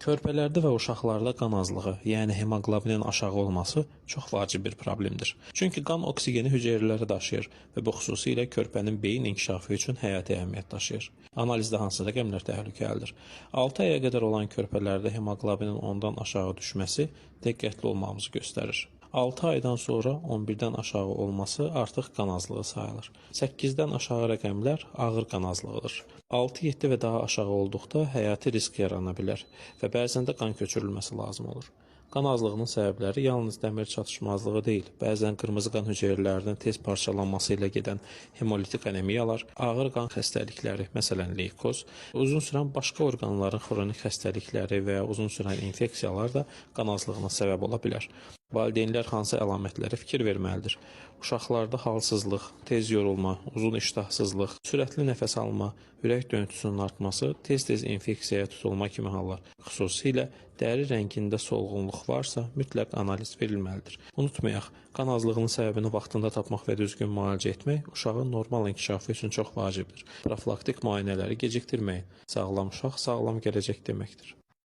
Körpələrdə və uşaqlarda qan azlığı, yəni hemoqlobinin aşağı olması çox vacib bir problemdir. Çünki qan oksigeni hüceyrələrə daşıyır və bu xüsusilə körpənin beyin inkişafı üçün həyati əhəmiyyət daşıyır. Analizdə hansı rəqəmlər təhlükəlidir? 6 aya qədər olan körpələrdə hemoqlobinin 10-dan aşağı düşməsi diqqətli olmağımızı göstərir. 6 aydan sonra 11-dən aşağı olması artıq qan azlığı sayılır. 8-dən aşağı rəqəmlər ağır qan azlığıdır. 6-7 və daha aşağı olduqda həyati risk yarana bilər və bəzən də qan köçürülməsi lazım olur. Qan azlığının səbəbləri yalnız dəmir çatışmazlığı deyil, bəzən qırmızı qan hüceyrələrinin tez parçalanması ilə gedən hemolitik anemiyalar, ağır qan xəstəlikləri, məsələn leykoz, uzun sürən başqa orqanların xronik xəstəlikləri və ya uzun sürən infeksiyalar da qan azlığına səbəb ola bilər. Valideynlər hansı əlamətlərə fikir verməlidir? Uşaqlarda halsızlıq, tez yorulma, uzun iştahsızlıq, sürətli nəfəs alma, ürək döyüntüsünün artması, tez-tez infeksiyaya tutulma kimi hallar. Xüsusilə dəri rəngində solğunluq varsa, mütləq analiz verilməlidir. Unutmayaq, qan azlığının səbəbini vaxtında tapmaq və düzgün müalicə etmək uşağın normal inkişafı üçün çox vacibdir. Profilaktik müayinələri gecikdirməyin. Sağlam uşaq, sağlam gələcək deməkdir.